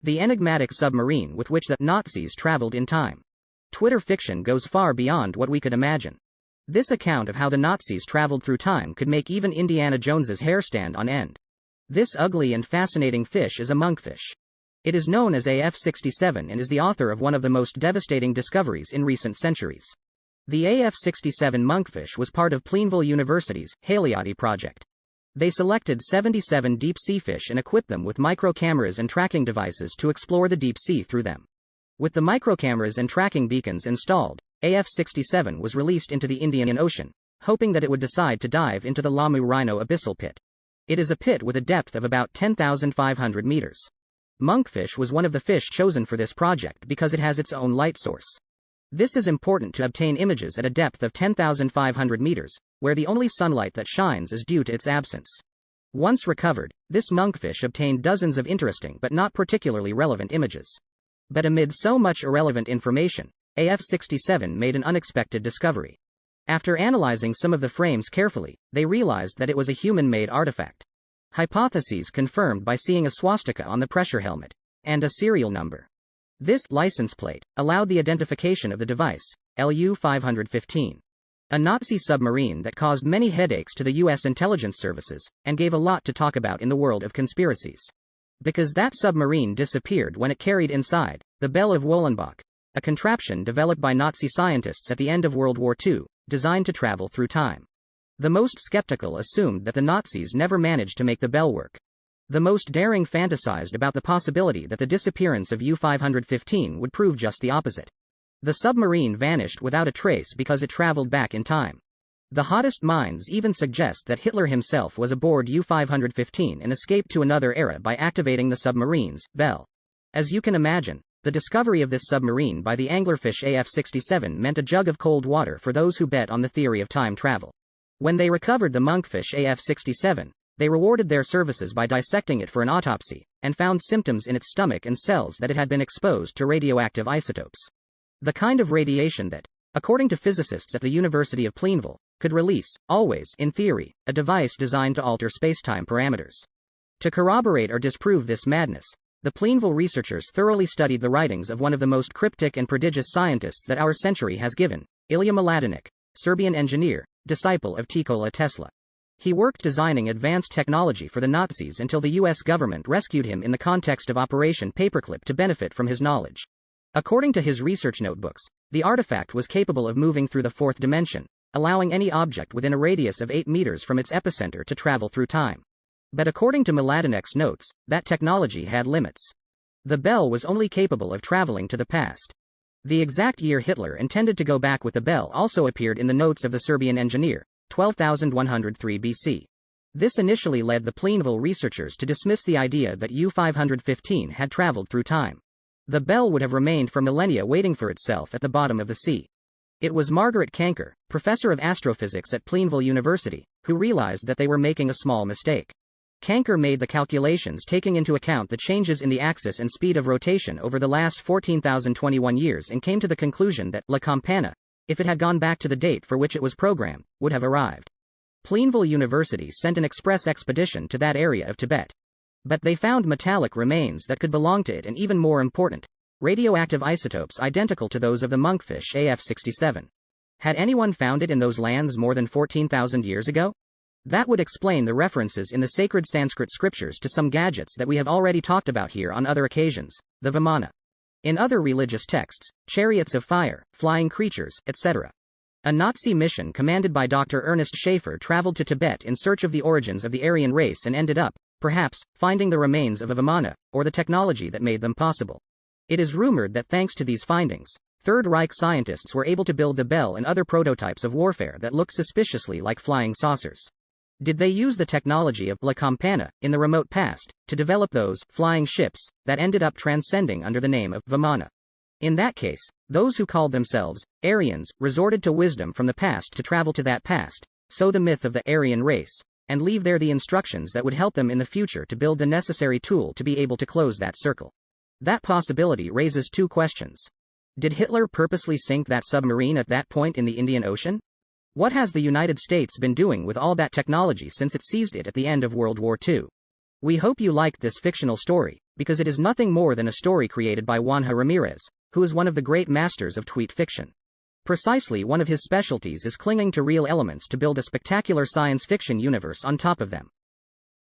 The enigmatic submarine with which the Nazis traveled in time. Twitter fiction goes far beyond what we could imagine. This account of how the Nazis traveled through time could make even Indiana Jones's hair stand on end. This ugly and fascinating fish is a monkfish. It is known as AF-67 and is the author of one of the most devastating discoveries in recent centuries. The AF-67 monkfish was part of Plainville University's Haleyoti project. They selected 77 deep-sea fish and equipped them with microcameras and tracking devices to explore the deep sea through them. With the microcameras and tracking beacons installed, AF-67 was released into the Indian Ocean, hoping that it would decide to dive into the Lamu Rhino abyssal pit. It is a pit with a depth of about 10,500 meters. Monkfish was one of the fish chosen for this project because it has its own light source. This is important to obtain images at a depth of 10,500 meters, where the only sunlight that shines is due to its absence. Once recovered, this monkfish obtained dozens of interesting but not particularly relevant images. But amid so much irrelevant information, AF-67 made an unexpected discovery. After analyzing some of the frames carefully, they realized that it was a human-made artifact. Hypotheses confirmed by seeing a swastika on the pressure helmet, and a serial number. This license plate allowed the identification of the device, LU-515. A Nazi submarine that caused many headaches to the U.S. intelligence services, and gave a lot to talk about in the world of conspiracies. Because that submarine disappeared when it carried inside the Bell of Wollenbach, a contraption developed by Nazi scientists at the end of World War II, designed to travel through time. The most skeptical assumed that the Nazis never managed to make the Bell work. The most daring fantasized about the possibility that the disappearance of U-515 would prove just the opposite. The submarine vanished without a trace because it traveled back in time. The hottest minds even suggest that Hitler himself was aboard U-515 and escaped to another era by activating the submarine's Bell. As you can imagine, the discovery of this submarine by the anglerfish AF-67 meant a jug of cold water for those who bet on the theory of time travel. When they recovered the monkfish AF-67, they rewarded their services by dissecting it for an autopsy, and found symptoms in its stomach and cells that it had been exposed to radioactive isotopes. The kind of radiation that, according to physicists at the University of Plainville, could release, always, in theory, a device designed to alter spacetime parameters. To corroborate or disprove this madness, the Plainville researchers thoroughly studied the writings of one of the most cryptic and prodigious scientists that our century has given, Ilya Mladenic, Serbian engineer, disciple of Nikola Tesla. He worked designing advanced technology for the Nazis until the US government rescued him in the context of Operation Paperclip to benefit from his knowledge. According to his research notebooks, the artifact was capable of moving through the fourth dimension, allowing any object within a radius of 8 meters from its epicenter to travel through time. But according to Mladenic's notes, that technology had limits. The Bell was only capable of traveling to the past. The exact year Hitler intended to go back with the Bell also appeared in the notes of the Serbian engineer, 12,103 BC. This initially led the Plainville researchers to dismiss the idea that U-515 had traveled through time. The Bell would have remained for millennia waiting for itself at the bottom of the sea. It was Margaret Kanker, professor of astrophysics at Plainville University, who realized that they were making a small mistake. Kanker made the calculations taking into account the changes in the axis and speed of rotation over the last 14,021 years and came to the conclusion that La Campana, if it had gone back to the date for which it was programmed, would have arrived. Plainville University sent an express expedition to that area of Tibet. But they found metallic remains that could belong to it and even more important, radioactive isotopes identical to those of the monkfish AF-67. Had anyone found it in those lands more than 14,000 years ago? That would explain the references in the sacred Sanskrit scriptures to some gadgets that we have already talked about here on other occasions, the Vimana. In other religious texts, chariots of fire, flying creatures, etc. A Nazi mission commanded by Dr. Ernest Schaefer traveled to Tibet in search of the origins of the Aryan race and ended up, perhaps, finding the remains of a Vimana, or the technology that made them possible. It is rumored that thanks to these findings, Third Reich scientists were able to build the Bell and other prototypes of warfare that looked suspiciously like flying saucers. Did they use the technology of La Campana, in the remote past, to develop those flying ships that ended up transcending under the name of Vimana? In that case, those who called themselves Aryans resorted to wisdom from the past to travel to that past, sow the myth of the Aryan race, and leave there the instructions that would help them in the future to build the necessary tool to be able to close that circle. That possibility raises two questions. Did Hitler purposely sink that submarine at that point in the Indian Ocean? What has the United States been doing with all that technology since it seized it at the end of World War II? We hope you liked this fictional story, because it is nothing more than a story created by Juanjo Ramirez, who is one of the great masters of tweet fiction. Precisely one of his specialties is clinging to real elements to build a spectacular science fiction universe on top of them.